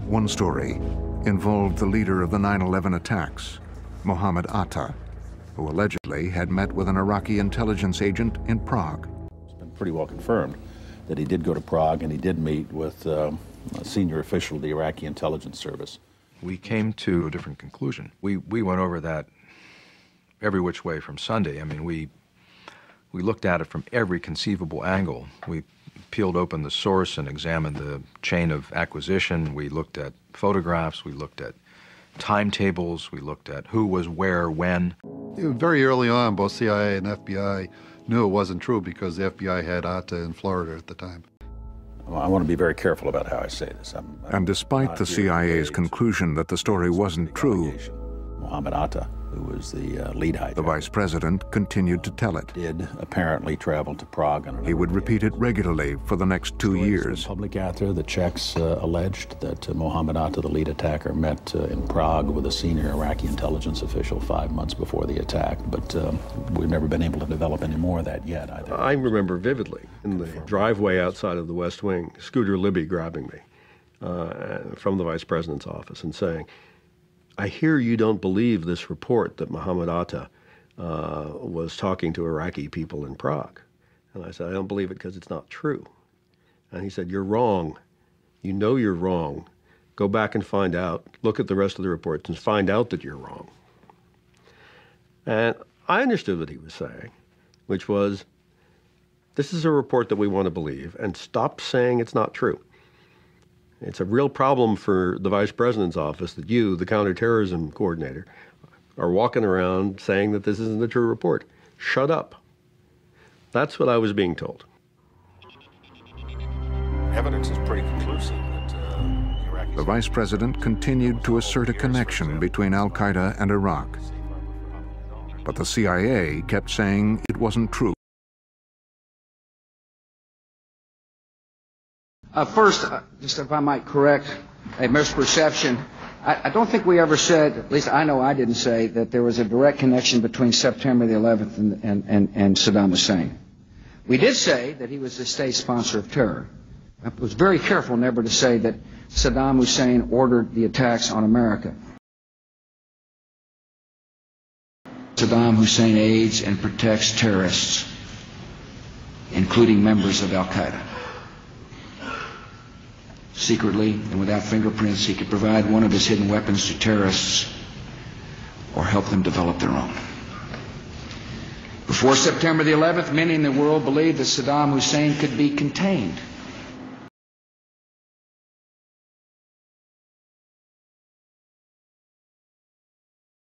One story involved the leader of the 9/11 attacks, Mohammed Atta, who allegedly had met with an Iraqi intelligence agent in Prague. It's been pretty well confirmed that he did go to Prague and he did meet with a senior official of the Iraqi intelligence service. We came to a different conclusion. We went over that every which way from Sunday. I mean, we looked at it from every conceivable angle. We peeled open the source and examined the chain of acquisition. We looked at photographs. We looked at timetables. We looked at who was where, when. Very early on, both CIA and FBI knew it wasn't true because the FBI had Atta in Florida at the time. Well, I want to be very careful about how I say this. And despite the CIA's conclusion that the story wasn't true, Mohammed Atta, who was the lead hijacker, the vice president continued to tell it. Did apparently travel to Prague. He would repeat it regularly for the next 2 years. Public after the Czechs alleged that Mohammed Atta, the lead attacker, met in Prague with a senior Iraqi intelligence official 5 months before the attack, but we've never been able to develop any more of that yet either. I remember vividly in the driveway outside of the West Wing, Scooter Libby grabbing me from the vice president's office and saying, "I hear you don't believe this report that Mohammed Atta was talking to Iraqi people in Prague." And I said, "I don't believe it because it's not true." And he said, "You're wrong. You know you're wrong. Go back and find out. Look at the rest of the reports and find out that you're wrong." And I understood what he was saying, which was, this is a report that we want to believe, and stop saying it's not true. It's a real problem for the vice president's office that you, the counterterrorism coordinator, are walking around saying that this isn't a true report. Shut up. That's what I was being told. Evidence is pretty conclusive that the Iraqis... The vice president continued to assert a connection between al-Qaeda and Iraq. But the CIA kept saying it wasn't true. First, just if I might correct a misperception, I don't think we ever said, at least I know I didn't say, that there was a direct connection between September the 11th and Saddam Hussein. We did say that he was the state sponsor of terror. I was very careful never to say that Saddam Hussein ordered the attacks on America. Saddam Hussein aids and protects terrorists, including members of al-Qaeda. Secretly and without fingerprints, he could provide one of his hidden weapons to terrorists or help them develop their own. Before September the 11th, many in the world believed that Saddam Hussein could be contained